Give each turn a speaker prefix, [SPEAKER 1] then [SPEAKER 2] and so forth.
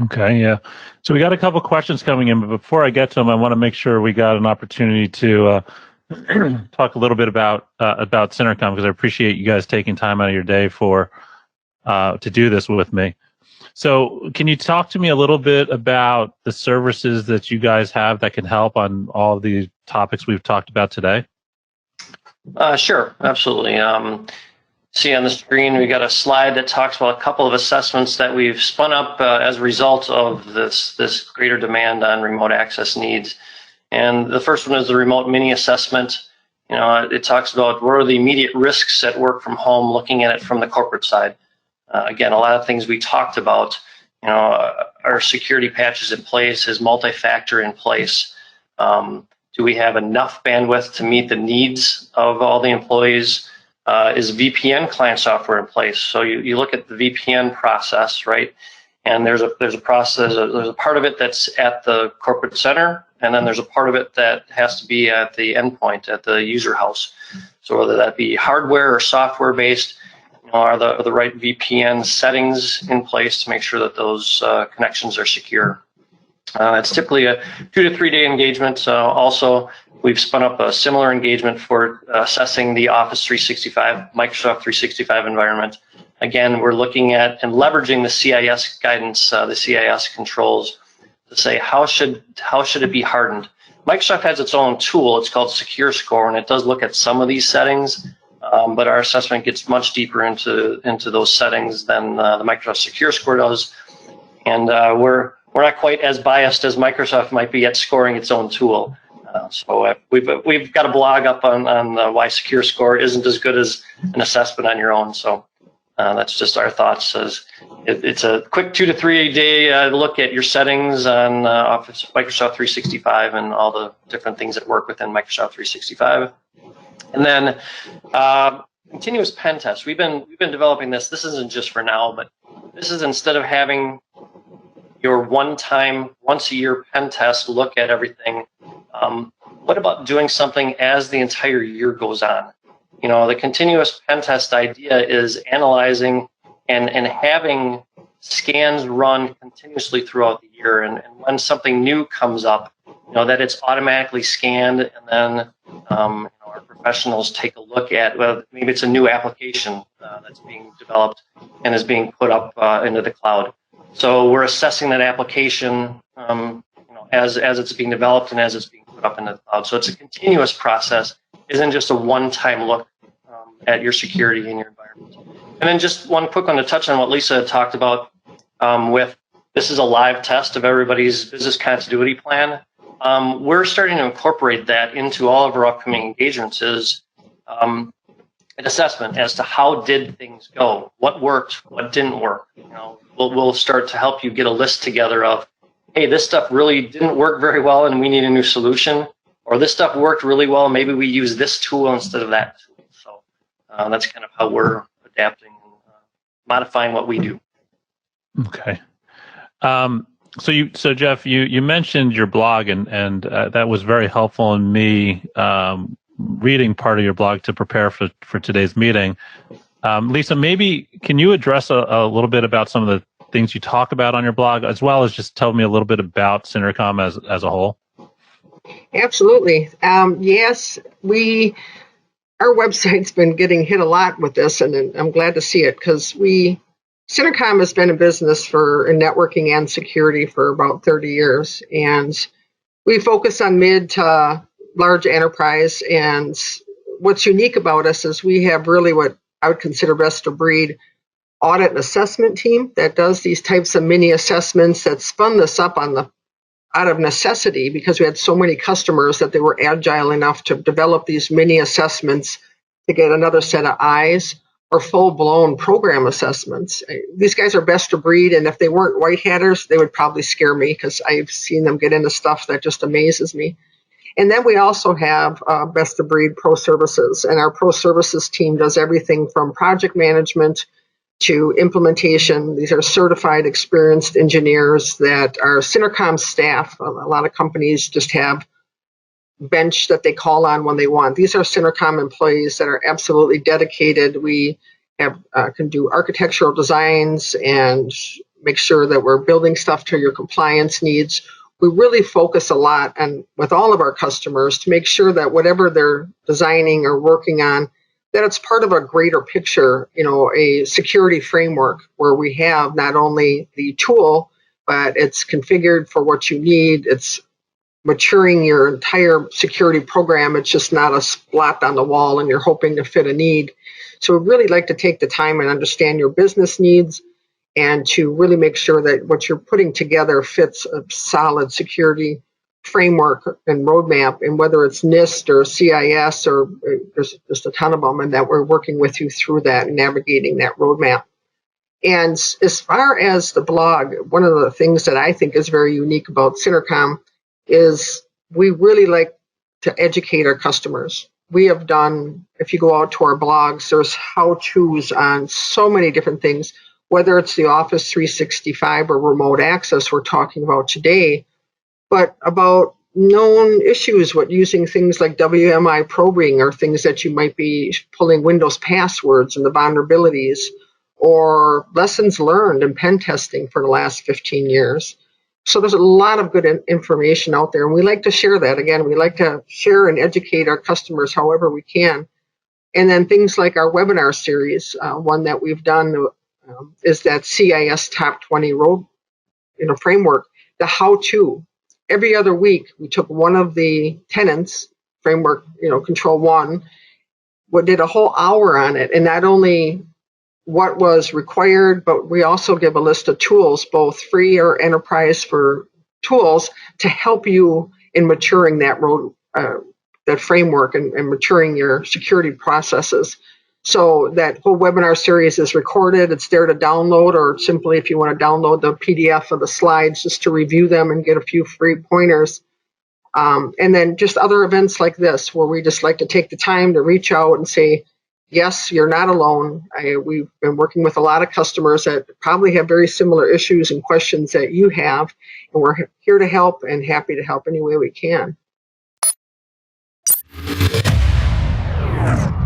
[SPEAKER 1] Okay, yeah. So we got a couple questions coming in, but before I get to them, I want to make sure we got an opportunity to talk a little bit about SynerComm, because I appreciate you guys taking time out of your day to do this with me. So can you talk to me a little bit about the services that you guys have that can help on all of the topics we've talked about today?
[SPEAKER 2] Sure, absolutely. See on the screen, we got a slide that talks about a couple of assessments that we've spun up as a result of this greater demand on remote access needs. And the first one is the remote mini assessment. You know, it talks about what are the immediate risks at work from home, looking at it from the corporate side. Again, a lot of things we talked about. You know, are security patches in place? Is multi-factor in place? Do we have enough bandwidth to meet the needs of all the employees? Is VPN client software in place? So you look at the VPN process, right? And there's a process, there's a part of it that's at the corporate center, and then there's a part of it that has to be at the endpoint, at the user house. So whether that be hardware or software based, you know, are the right VPN settings in place to make sure that those connections are secure. It's typically a 2 to 3 day engagement. Also, we've spun up a similar engagement for assessing the Office 365, Microsoft 365 environment. Again, we're looking at and leveraging the CIS guidance, the CIS controls, to say how should it be hardened. Microsoft has its own tool. It's called Secure Score, and it does look at some of these settings. But our assessment gets much deeper into those settings than the Microsoft Secure Score does, and we're not quite as biased as Microsoft might be at scoring its own tool. So we've got a blog up on why Secure Score isn't as good as an assessment on your own. So that's just our thoughts. It's a quick 2 to 3 day look at your settings on Office Microsoft 365 and all the different things that work within Microsoft 365. And then continuous pen test. We've been developing this. This isn't just for now, but this is instead of having your one-time, once-a-year pen test look at everything. What about doing something as the entire year goes on? You know, the continuous pen test idea is analyzing and having scans run continuously throughout the year. And when something new comes up, you know, that it's automatically scanned, and then you know, our professionals take a look at, well, maybe it's a new application that's being developed and is being put up into the cloud. So we're assessing that application you know, as it's being developed and as it's being put up into the cloud. So it's a continuous process. It isn't just a one-time look at your security in your environment. And then just one quick one to touch on what Lisa talked about with this is a live test of everybody's business continuity plan. We're starting to incorporate that into all of our upcoming engagements is an assessment as to how did things go, what worked, what didn't work. You know, we'll start to help you get a list together of, hey, this stuff really didn't work very well and we need a new solution, or this stuff worked really well, maybe we use this tool instead of that tool. So that's kind of how we're adapting and modifying what we do.
[SPEAKER 1] Okay. So Jeff, you mentioned your blog, and that was very helpful in me reading part of your blog to prepare for today's meeting. Lisa, maybe can you address a little bit about some of the things you talk about on your blog, as well as just tell me a little bit about SynerComm as a whole?
[SPEAKER 3] Absolutely. Yes, our website's been getting hit a lot with this, and I'm glad to see it because SynerComm has been in business for networking and security for about 30 years, and we focus on mid to large enterprise. And what's unique about us is we have really what I would consider best of breed audit and assessment team that does these types of mini assessments that spun this up out of necessity because we had so many customers that they were agile enough to develop these mini assessments to get another set of eyes, or full-blown program assessments. These guys are best of breed, and if they weren't white hatters, they would probably scare me because I've seen them get into stuff that just amazes me. And then we also have best of breed pro services, and our pro services team does everything from project management to implementation. These are certified, experienced engineers that are SynerComm staff. A lot of companies just have bench that they call on when they want. These are SynerComm employees that are absolutely dedicated. We have can do architectural designs and make sure that we're building stuff to your compliance needs. We really focus a lot on with all of our customers to make sure that whatever they're designing or working on, that it's part of a greater picture, a security framework where we have not only the tool, but it's configured for what you need. It's maturing your entire security program. It's just not a splat on the wall and you're hoping to fit a need. So we really like to take the time and understand your business needs and to really make sure that what you're putting together fits a solid security framework and roadmap, and whether it's NIST or CIS or there's just a ton of them, and that we're working with you through that and navigating that roadmap. And as far as the blog, one of the things that I think is very unique about SynerComm is we really like to educate our customers. We have done, if you go out to our blogs, there's how-tos on so many different things, whether it's the Office 365 or remote access we're talking about today, but about known issues with using things like WMI probing or things that you might be pulling Windows passwords and the vulnerabilities, or lessons learned in pen testing for the last 15 years. So there's a lot of good information out there, and we like to share that. Again, we like to share and educate our customers however we can. And then things like our webinar series, one that we've done is that CIS Top 20 Road framework, the how-to. Every other week, we took one of the tenants, framework, control one, did a whole hour on it, and not only what was required, but we also give a list of tools, both free or enterprise for tools, to help you in maturing that that framework and maturing your security processes. So that whole webinar series is recorded. It's there to download, or simply if you want to download the PDF of the slides just to review them and get a few free pointers. And then just other events like this, where we just like to take the time to reach out and say, yes, you're not alone. We've been working with a lot of customers that probably have very similar issues and questions that you have, and we're here to help and happy to help any way we can.